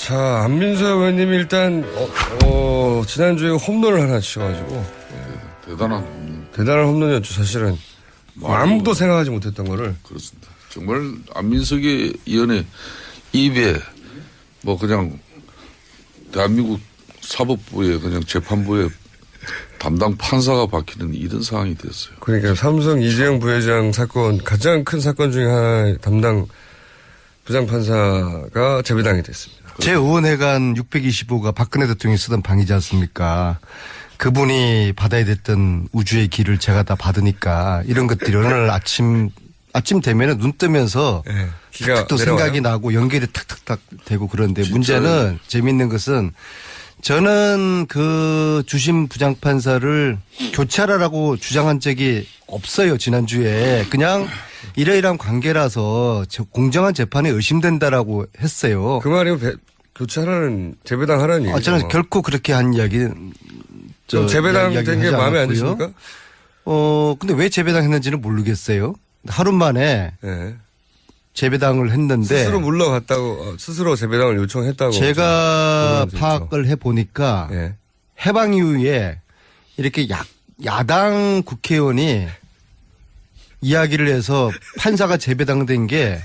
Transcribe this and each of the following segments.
자, 안민석 의원님이 일단, 지난주에 홈런을 하나 치셔가지고. 네, 대단한 홈런이었죠, 사실은. 아무도 생각하지 못했던 거를. 그렇습니다. 정말 안민석의 의원의 입에 뭐 그냥 대한민국 사법부의 그냥 재판부의 담당 판사가 박히는 이런 상황이 됐어요. 그러니까 삼성 이재용 부회장 사건 가장 큰 사건 중에 하나의 담당 부장판사가 재배당이 됐습니다. 제5회관 625가 박근혜 대통령이 쓰던 방이지 않습니까? 그분이 받아야 됐던 우주의 길을 제가 다 받으니까 이런 것들이 오늘 아침 되면은 눈 뜨면서 네, 또 생각이 나고 연결이 탁탁탁 되고 그런데 문제는 재미있는 것은 저는 그 주심 부장판사를 교체하라고 주장한 적이 없어요. 지난주에. 그냥 이러이러한 관계라서 공정한 재판에 의심된다라고 했어요. 그 말이 교체하라는 재배당하라는 얘기죠. 저는 결코 그렇게 한 이야기. 재배당된 게 마음에 안 드십니까? 근데 왜 재배당했는지는 모르겠어요. 하루 만에 네. 재배당을 했는데 스스로 물러갔다고 스스로 재배당을 요청했다고 제가 파악을 해보니까 네. 해방 이후에 이렇게 야당 국회의원이 이야기를 해서 판사가 재배당된 게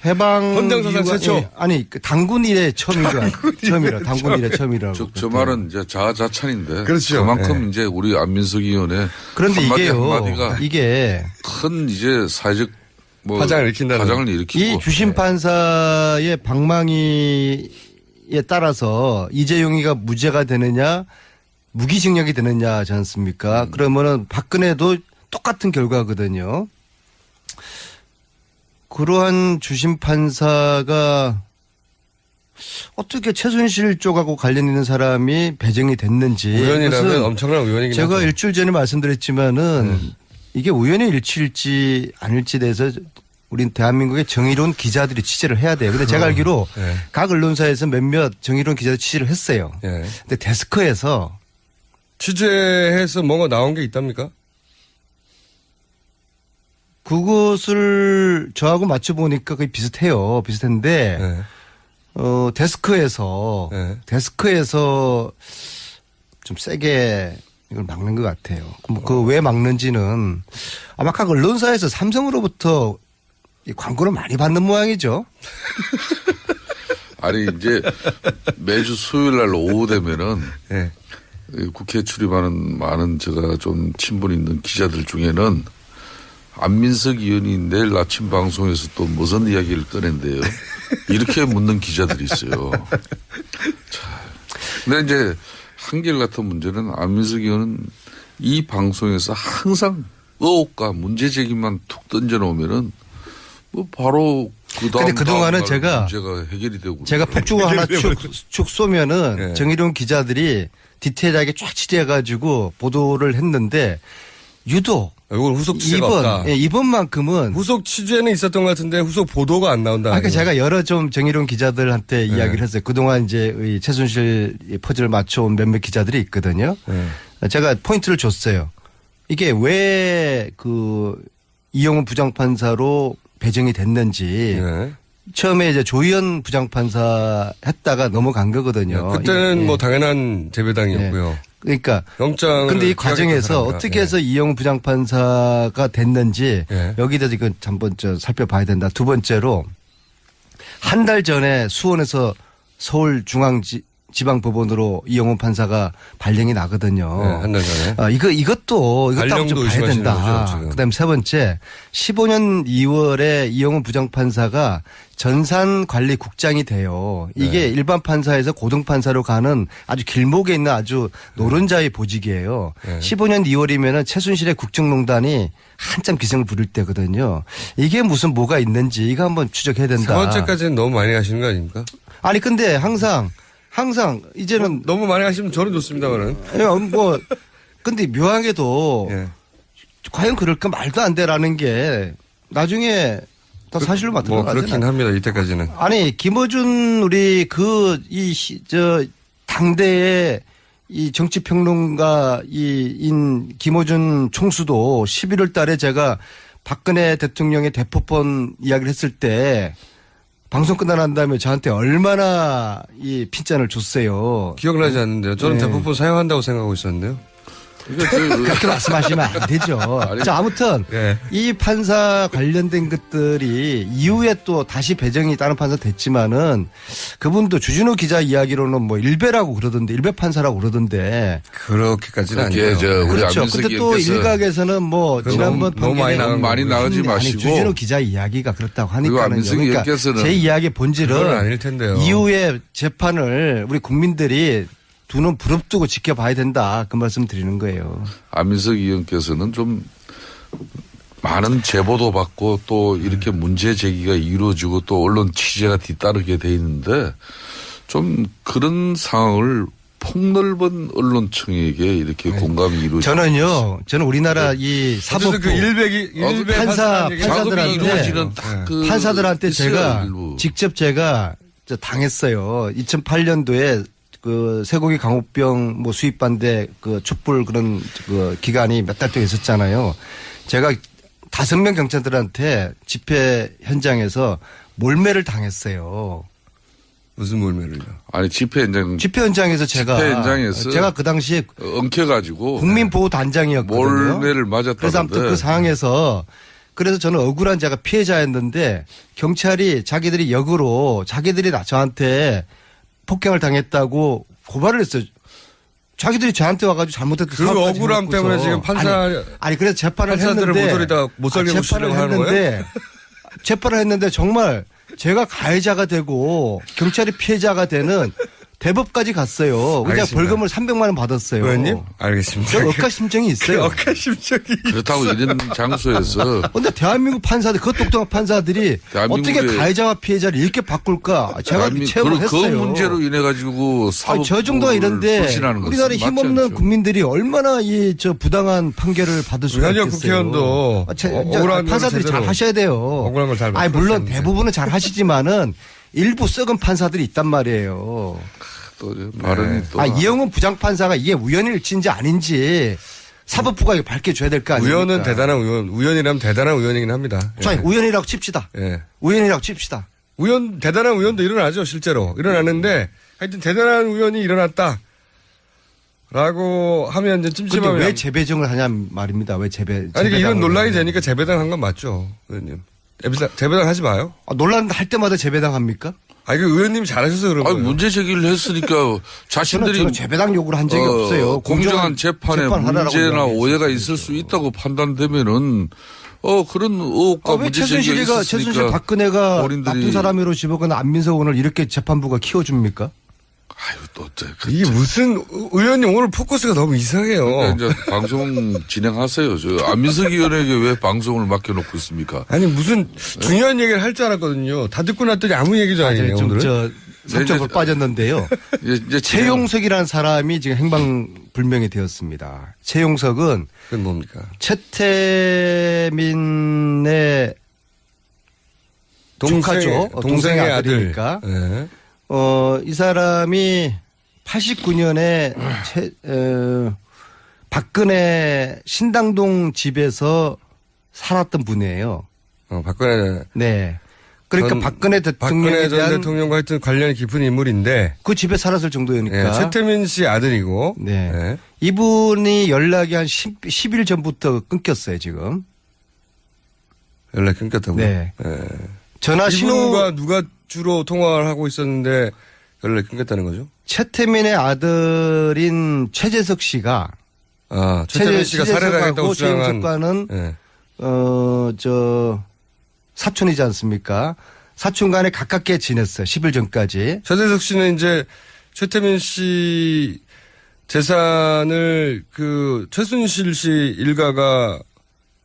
해방 헌정사상 최초 아니 당군 이래 당군 이래 처음이라고. 저 말은 이제 자아자찬인데 그렇죠. 그만큼 네. 이제 우리 안민석 의원의 그런데 한마디가 이게 큰 이제 사회적 파장을 일으키고 이 주심 판사의 방망이에 따라서 이재용이가 무죄가 되느냐 무기징역이 되느냐지 않습니까? 그러면은 박근혜도 똑같은 결과거든요. 그러한 주심 판사가 어떻게 최순실 쪽하고 관련 있는 사람이 배정이 됐는지. 우연이라면 엄청난 우연이긴 제가 하죠. 일주일 전에 말씀드렸지만은 이게 우연의 일치일지 아닐지 대해서 우린 대한민국의 정의로운 기자들이 취재를 해야 돼요. 근데 제가 알기로 네. 각 언론사에서 몇몇 정의로운 기자들 취재를 했어요. 네. 근데 데스크에서 취재해서 뭔가 나온 게 있답니까? 그것을 저하고 맞춰보니까 거의 비슷해요. 비슷한데, 네. 데스크에서 좀 세게 이걸 막는 것 같아요. 그 왜 막는지는 아마 각 언론사에서 삼성으로부터 이 광고를 많이 받는 모양이죠. 아니 이제 매주 수요일 날 오후 되면은 네. 국회에 출입하는 많은 제가 좀 친분 있는 기자들 중에는 안민석 의원이 내일 아침 방송에서 또 무슨 이야기를 꺼낸대요. 이렇게 묻는 기자들이 있어요. 자, 근데 이제 한결같은 문제는 안민석 의원은 이 방송에서 항상 의혹과 문제 제기만 툭 던져놓으면은 뭐 바로 근데 그동안은 제가 문제가 해결이 되고 제가 폭주가 하나 축 쏘면은 네. 정의로운 기자들이 디테일하게 쫙 취재해가지고 보도를 했는데 유독 이건 후속 취재가 없다. 이번만큼은 후속 취재는 있었던 것 같은데 후속 보도가 안 나온다. 그러니까 제가 여러 좀 정의로운 기자들한테 네. 이야기를 했어요. 그동안 이제 이 최순실 퍼즐을 맞춰온 몇몇 기자들이 있거든요. 네. 제가 포인트를 줬어요. 이게 왜 이영훈 부장판사로 배정이 됐는지 네. 처음에 이제 조희연 부장판사 했다가 넘어간 거거든요. 그때는 뭐 당연한 재배당이었고요. 그러니까 영장. 근데 이 과정에서 어떻게 해서 이영훈 부장판사가 됐는지 여기에 대해서 이건 한번 살펴봐야 된다. 두 번째로 한 달 전에 수원에서 서울중앙지방법원으로 이영훈 판사가 발령이 나거든요. 한 달 전에. 이것도 한번 좀 봐야 된다. 그다음에 세 번째 15년 2월에 이영훈 부장판사가 전산관리국장이 돼요. 이게 일반 판사에서 고등판사로 가는 아주 길목에 있는 아주 노른자의 보직이에요. 15년 2월이면은 최순실의 국정농단이 한참 기승을 부릴 때거든요. 이게 무슨 뭐가 있는지 이거 한번 추적해야 된다. 세 번째까지는 너무 많이 하시는 거 아닙니까? 아니 근데 항상 이제는 너무 많이 하시면 저는 좋습니다만은. 근데 묘하게도 과연 그럴까 말도 안 돼라는 게 나중에 다 사실로 나타나잖아요. 그렇긴 합니다. 이때까지는. 아니 김어준 우리 당대의 이 정치평론가인 김어준 총수도 11월 달에 제가 박근혜 대통령의 대포폰 이야기를 했을 때 방송 끝나고 난 다음에 저한테 얼마나 이 핀잔을 줬어요. 기억나지 않는데요. 저는 네. 대부분 사용한다고 생각하고 있었는데요. 그렇게 말씀하시면 안 되죠. 자, 아무튼 네. 이 판사 관련된 것들이 이후에 또 다시 배정이 다른 판사 됐지만은 그분도 주진우 기자 이야기로는 뭐 일배라고 그러던데 일배 판사라고 그러던데 그렇게까지는 그게 아니에요. 저 우리 그렇죠. 안민석 근데 또 의원께서 일각에서는 뭐 그럼 지난번 너무 많이 판결에 많이 나가지 아니, 마시고 주진우 기자 이야기가 그렇다고 하니까는요. 안민석 그러니까 의원께서는 제 이야기의 그건 본질은 아닐 텐데요. 이후에 재판을 우리 국민들이 두 눈 부릅뜨고 지켜봐야 된다. 그 말씀 드리는 거예요. 안민석 의원께서는 좀 많은 제보도 받고 또 이렇게 문제 제기가 이루어지고 또 언론 취재가 뒤따르게 돼 있는데 좀 그런 상황을 폭넓은 언론층에게 이렇게 공감이 이루어지고 저는 우리나라 이 사법부 그 일배 판사들한테 그 판사들한테 있어요, 제가 일부. 직접 제가 당했어요. 2008년도에 그 쇠고기 강호병 뭐 수입 반대 그 촛불 그런 그 기간이 몇 달 동안 있었잖아요. 제가 5명 경찰들한테 집회 현장에서 몰매를 당했어요. 무슨 몰매를요? 아니 집회 현장에서 제가 그 당시에 엉켜가지고 국민보호단장이었거든요. 몰매를 맞았다는데. 그래서 아무튼 그 상황에서 그래서 저는 억울한 제가 피해자였는데 경찰이 자기들이 역으로 자기들이 저한테 폭행을 당했다고 고발을 했어요. 자기들이 저한테 와가지고 잘못했던 그 억울함 때문에 지금 판사 아니 그래서 재판을 판사들을 했는데 못 살게 보시려고 하는 거예요? 재판을 했는데 정말 제가 가해자가 되고 경찰이 피해자가 되는 대법까지 갔어요. 그냥 알겠습니다. 벌금을 300만 원 받았어요. 의원님 알겠습니다. 저 억가심정이 있어요. 억가심정이 그렇다고 이런 장소에서 근데 대한민국 판사들 그 똑똑한 판사들이 어떻게 가해자와 피해자를 이렇게 바꿀까 제가 체험을 그 했어요. 문제로 인해 가지고 저 정도가 이런데 우리나라 힘없는 국민들이 얼마나 이 부당한 판결을 받을 수가 있겠어요. 현역 국회의원도 억울한 판사들이 잘 하셔야 돼요. 억울한 걸 잘 물론 대부분은 잘 하시지만은 일부 썩은 판사들이 있단 말이에요. 또 발언이 또 이영훈 부장판사가 이게 우연일치인지 아닌지 사법부가 이거 밝혀줘야 될 거 아닙니까? 우연은 대단한 우연이라면 대단한 우연이긴 합니다. 자, 우연이라고 칩시다. 예. 우연이라고 칩시다. 대단한 우연도 일어나죠, 실제로. 일어나는데 하여튼 대단한 우연이 일어났다. 라고 하면 이제 찜찜하면. 왜 재배정을 하냐 말입니다. 왜 아니, 이런 논란이 되니까 재배당한 건 맞죠, 의원님. 재배당 하지 마요. 논란 할 때마다 재배당 합니까? 그 의원님이 잘하셔서 그런 거예요. 문제 제기를 했으니까 자신들이 저는 재배당 요구를 한 적이 없어요. 공정한 재판에 문제나 오해가 있을 수 있다고 판단되면은 그런 의혹과 문제 제기가 있었으니까 최순실 박근혜가 나쁜 사람으로 집어가는 안민석 오늘 이렇게 재판부가 키워줍니까? 이게 무슨 의원님 오늘 포커스가 너무 이상해요. 그러니까 이제 방송 진행하세요. 안민석 의원에게 왜 방송을 맡겨놓고 있습니까? 아니 무슨 중요한 얘기를 할 줄 알았거든요. 다 듣고 났더니 아무 얘기도 아니에요. 오늘은. 성적으로 빠졌는데요. 이제 최용석이라는 사람이 지금 행방불명이 되었습니다. 최용석은 그건 뭡니까? 최태민의 조카죠. 동생의 아들이니까. 네. 이 사람이 89년에 박근혜 신당동 집에서 살았던 분이에요. 박근혜. 네. 그러니까 박근혜 대통령에 전 대한 대통령과 하여튼 관련이 깊은 인물인데 그 집에 살았을 정도니까. 네, 최태민 씨 아들이고. 네. 네. 이분이 연락이 한 10일 전부터 끊겼어요, 지금. 연락이 끊겼다고요? 네. 네. 전화 신호가 누가 주로 통화를 하고 있었는데 연락이 끊겼다는 거죠? 최태민의 아들인 최재석 씨가 최태민 씨가 살해당했다고 주장한 최용석과는 네. 사촌이지 않습니까? 사촌 간에 가깝게 지냈어요. 10일 전까지. 최재석 씨는 이제 최태민 씨 재산을 최순실 씨 일가가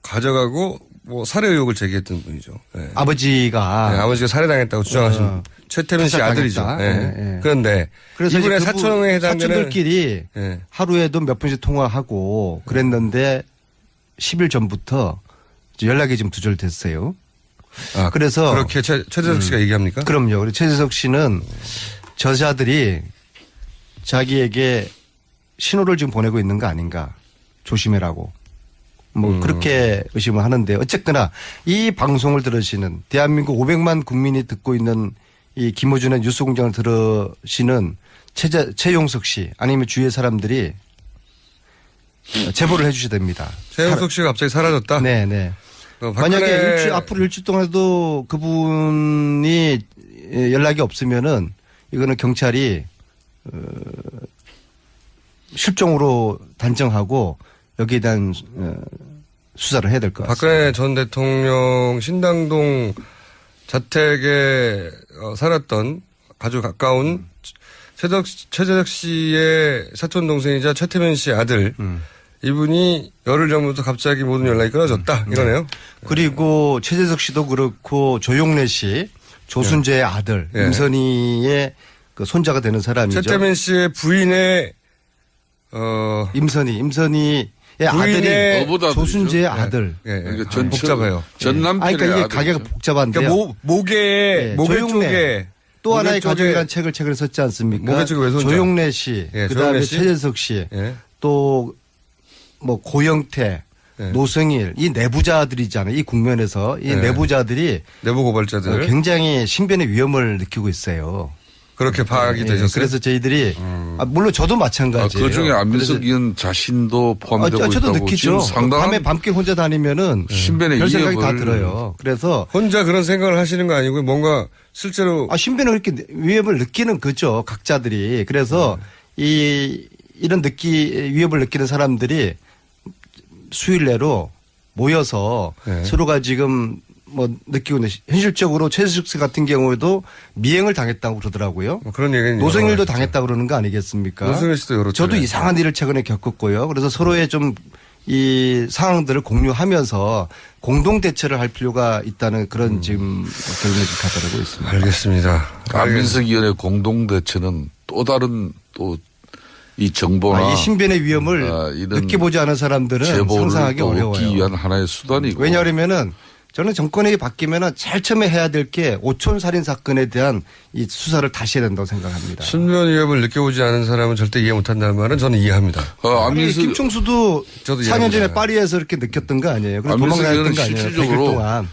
가져가고 살해 의혹을 제기했던 분이죠. 네. 아버지가 살해당했다고 주장하신 최태민 씨 아들이죠. 네. 네. 그런데 그래서 이분의 사촌에 해당되는 사촌들끼리 네. 하루에도 몇 번씩 통화하고 그랬는데 10일 전부터 연락이 좀 두절됐어요. 그래서 그렇게 최재석 씨가 얘기합니까? 그럼요. 그리고 최재석 씨는 저자들이 자기에게 신호를 지금 보내고 있는 거 아닌가 조심해라고. 그렇게 의심을 하는데 어쨌거나 이 방송을 들으시는 대한민국 500만 국민이 듣고 있는 이 김어준의 뉴스공장을 들으시는 최용석 씨 아니면 주위의 사람들이 제보를 해 주셔야 됩니다. 최용석 씨가 갑자기 사라졌다? 네네. 만약에 앞으로 일주일 동안에도 그분이 연락이 없으면은 이거는 경찰이 실종으로 단정하고 여기에 대한 수사를 해야 될 것 같습니다. 박근혜 전 대통령 신당동 자택에 살았던 아주 가까운 최재덕 씨의 사촌 동생이자 최태민 씨의 아들 이분이 열흘 전부터 갑자기 모든 연락이 끊어졌다 이거네요. 그리고 최재석 씨도 그렇고 조용래 씨 조순재의 아들 임선희의 그 손자가 되는 사람이죠. 최태민 씨의 부인의 임선희의 아들이 조순재의 아들. 그러니까 복잡해요. 전 남편의 그러니까 이게 아들. 가게가 복잡한데요. 그러니까 목에 쪽에 또 하나의 가족이라는 책을 최근에 썼지 않습니까? 목에 쪽에 왼손자. 조용래 씨, 그다음에 최재석 씨, 또 뭐 고영태, 노승일 이 내부자들이잖아요. 이 국면에서 이 내부자들이 내부 고발자들 굉장히 신변의 위험을 느끼고 있어요. 그렇게 파악이 되셨어요. 그래서 저희들이 물론 저도 마찬가지예요. 그중에 안민석 의원 자신도 포함되고 저도 있다고. 느끼죠. 상당한 밤에 밤길 혼자 다니면은 신변의 별 생각이 다 위협을 들어요. 그래서 혼자 그런 생각을 하시는 거 아니고 뭔가 실제로 신변을 그렇게 위협을 느끼는 거죠. 각자들이. 그래서 이런 위협을 느끼는 사람들이 수일 내로 모여서 서로가 지금 뭐 느끼고 있는 현실적으로 최재석 씨 같은 경우에도 미행을 당했다고 그러더라고요. 그런 얘기는 노승일도 당했다고 그러는 거 아니겠습니까? 노승일 씨도 여러 저도 이상한 일을 최근에 겪었고요. 그래서 서로의 좀 이 상황들을 공유하면서 공동 대처를 할 필요가 있다는 그런 지금 결론을 가져가고 있습니다. 알겠습니다. 안민석 의원의 공동 대처는 또 다른 또 이 정보나 이 신변의 위험을 느껴보지 않은 사람들은 상상하기 어려워요. 얻기 위한 하나의 수단이고. 왜냐하면은 저는 정권이 바뀌면은 제일 처음에 해야 될 게 오촌 살인 사건에 대한 이 수사를 다시 해야 된다고 생각합니다. 신변 위협을 느껴보지 않은 사람은 절대 이해 못한다는 말은 저는 이해합니다. 김총수도 4년 전에 파리에서 이렇게 느꼈던 거 아니에요? 그래서 도망다녔던 거 아니에요? 100일 동안.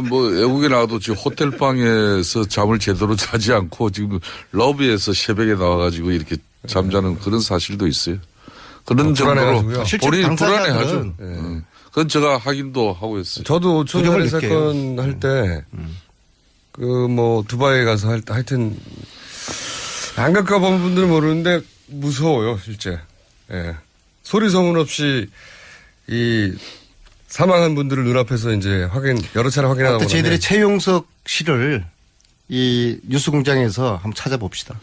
뭐 외국에 나와도 지금 호텔방에서 잠을 제대로 자지 않고 지금 러비에서 새벽에 나와가지고 이렇게 잠자는 그런 사실도 있어요. 그런 정도로 본인이 불안해하죠. 그건 제가 확인도 하고 있어요. 저도 오촌 살인 사건 할 때 그 뭐 두바이에 가서 하여튼 안 가까운 분들은 모르는데 무서워요 실제. 예. 소리 소문 없이 이 사망한 분들을 눈앞에서 이제 여러 차례 확인하다 보면 저희들이 최용석 씨를 이 뉴스공장에서 한번 찾아봅시다.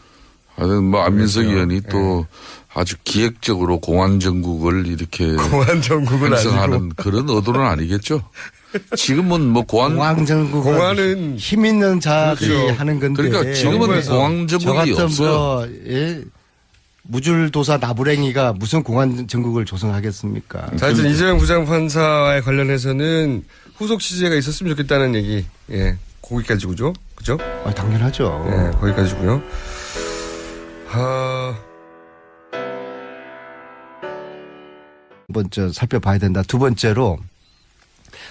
뭐 안민석 의원이 또 아주 기획적으로 공안정국을 이렇게 형성하는 그런 의도는 아니겠죠. 지금은 뭐 공안정국은 힘 있는 자들이 하는 건데. 그러니까 지금은 공안정국이 없어요. 무줄도사 나부랭이가 무슨 공안정국을 조성하겠습니까? 자, 하여튼 이재명 부장판사에 관련해서는 후속 취재가 있었으면 좋겠다는 얘기. 거기까지고죠. 그죠? 당연하죠. 거기까지고요. 한번 살펴봐야 된다. 두 번째로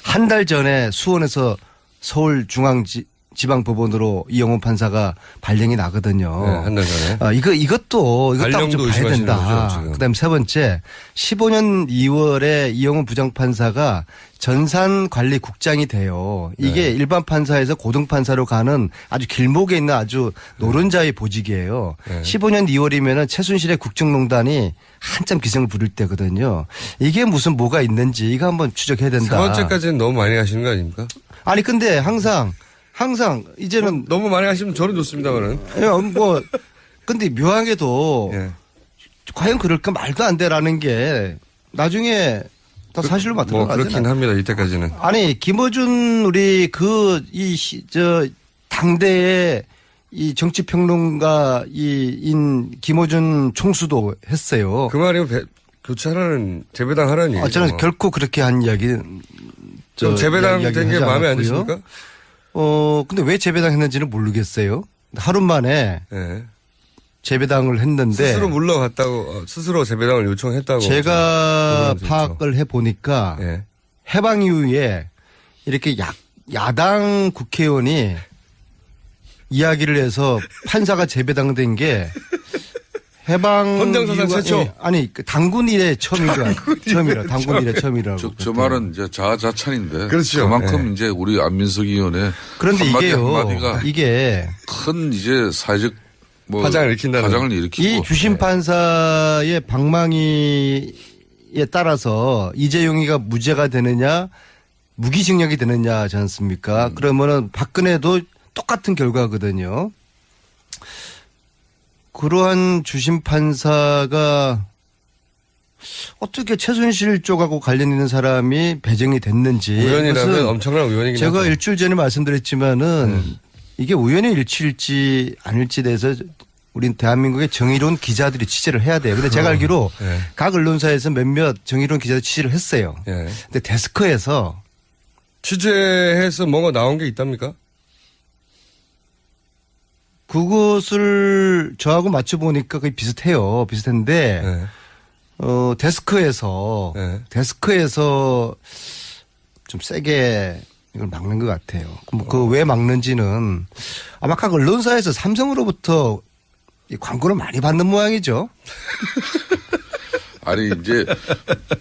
한 달 전에 수원에서 서울중앙지방법원으로 이영훈 판사가 발령이 나거든요. 네, 한 달 전에. 이것도 한번 좀 봐야 된다. 그다음 세 번째 15년 2월에 이영훈 부장판사가 전산관리국장이 돼요. 이게 일반 판사에서 고등판사로 가는 아주 길목에 있는 아주 노른자의 보직이에요. 15년 2월이면은 최순실의 국정농단이 한참 기승을 부릴 때거든요. 이게 무슨 뭐가 있는지 이거 한번 추적해야 된다. 세 번째까지는 너무 많이 가시는 거 아닙니까? 아니 근데 항상 이제는 너무 많이 가시면 저는 좋습니다만은. 근데 묘하게도 과연 그럴까 말도 안 돼라는 게 나중에 다 사실로 뭐 그렇긴 합니다. 이때까지는. 아니 김어준 우리 당대의 이 정치평론가인 김어준 총수도 했어요. 그 말이면 교체하라는 재배당하라는 얘기죠. 저는 결코 그렇게 한 이야기. 좀 재배당 된 게 마음에 안 드십니까? 근데 왜 재배당했는지는 모르겠어요. 하루 만에 재배당을 했는데 스스로 물러갔다고 스스로 재배당을 요청했다고 제가 파악을 해보니까 해방 이후에 이렇게 야당 국회의원이 이야기를 해서 판사가 재배당된 게 해방 헌정사상 이후가- 최초. 예, 아니 그 당군 이래 처음이라 당군 이래 처음이라고. 저 말은 이제 자아자찬인데 그렇죠. 그만큼 이제 우리 안민석 의원의 그런데 한마디 이게요. 한마디가 이게 큰 이제 사회적 뭐 파장을 일으킨다는. 파장을 일으키고 이 주심 판사의 방망이에 따라서 이재용이가 무죄가 되느냐 무기징역이 되느냐 하지 않습니까? 그러면은 박근혜도 똑같은 결과거든요. 그러한 주심 판사가 어떻게 최순실 쪽하고 관련 있는 사람이 배정이 됐는지 우연이라면 그것은 엄청난 우연이긴 제가 하죠. 일주일 전에 말씀드렸지만은 이게 우연의 일치일지 아닐지 대해서 우린 대한민국의 정의로운 기자들이 취재를 해야 돼요. 근데 제가 알기로 예. 각 언론사에서 몇몇 정의로운 기자들 취재를 했어요. 예. 근데 데스크에서 취재해서 뭔가 나온 게 있답니까? 그것을 저하고 맞춰보니까 거의 비슷해요. 비슷한데 예. 데스크에서 네. 데스크에서 좀 세게 이걸 막는 것 같아요. 그 왜 막는지는 아마 각 언론사에서 삼성으로부터 이 광고를 많이 받는 모양이죠. 아니 이제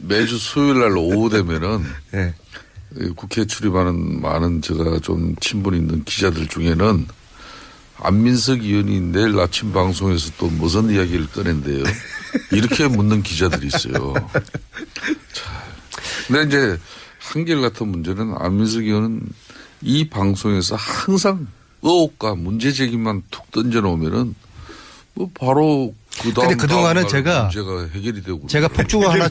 매주 수요일 날 오후 되면은 예. 국회에 출입하는 많은 제가 좀 친분 있는 기자들 중에는 안민석 의원이 내일 아침 방송에서 또 무슨 이야기를 꺼낸대요. 이렇게 묻는 기자들이 있어요. 자, 근데 이제 한결같은 문제는 안민석 의원은 이 방송에서 항상 의혹과 문제 제기만 툭 던져놓으면은 뭐 바로 그 다음 근데 그동안은 제가 문제가 해결이 되고 제가 폭죽을 하나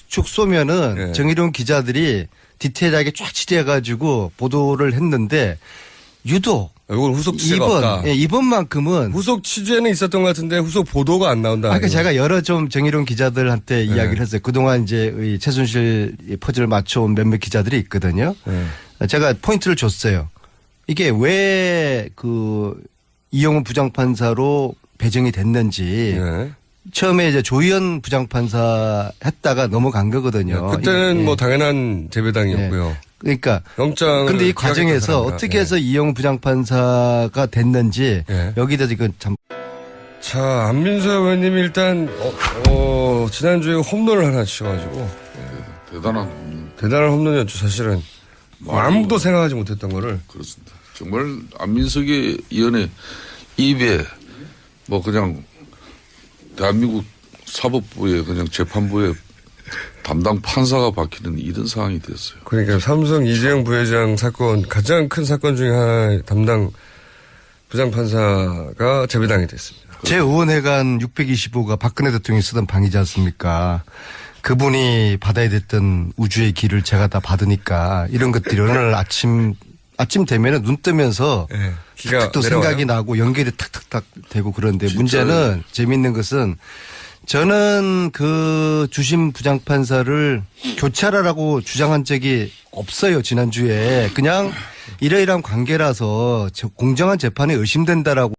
축 쏘면은 네. 정의로운 기자들이 디테일하게 쫙 취재해가지고 보도를 했는데 유독 이건 후속 취재가 없다. 이번만큼은 후속 취재는 있었던 것 같은데 후속 보도가 안 나온다. 아까 제가 여러 좀 정의로운 기자들한테 이야기를 했어요. 그동안 이제 이 최순실 퍼즐을 맞춰온 몇몇 기자들이 있거든요. 네. 제가 포인트를 줬어요. 이게 왜 그 이영훈 부장판사로 배정이 됐는지 네. 처음에 이제 조희연 부장판사 했다가 넘어간 거거든요. 그때는 예. 뭐 당연한 재배당이었고요. 그러니까 영장. 근데 이 과정에서 어떻게 해서 이영훈 부장판사가 됐는지 예. 여기에 대해서 이건 참 자, 안민석 의원님이 일단 지난주에 홈런을 하나 치셔가지고 대단한 홈런이었죠. 사실은 아무도 생각하지 못했던 거를. 그렇습니다. 정말 안민석의 의원의 입에 뭐 그냥 대한민국 사법부에 그냥 재판부에 담당 판사가 박히는 이런 상황이 됐어요. 그러니까 삼성 이재용 부회장 사건 가장 큰 사건 중에 하나의 담당 부장판사가 재배당이 됐습니다. 제 의원회관 625가 박근혜 대통령이 쓰던 방이지 않습니까? 그분이 받아야 됐던 우주의 길을 제가 다 받으니까 이런 것들이 오늘 아침 되면은 눈 뜨면서 네, 기가 또 내려와요. 생각이 나고 연결이 탁탁탁 되고 그런데 문제는 재미있는 것은 저는 그 주심 부장판사를 교체하라고 주장한 적이 없어요. 지난주에. 그냥 이러이러한 관계라서 공정한 재판이 의심된다라고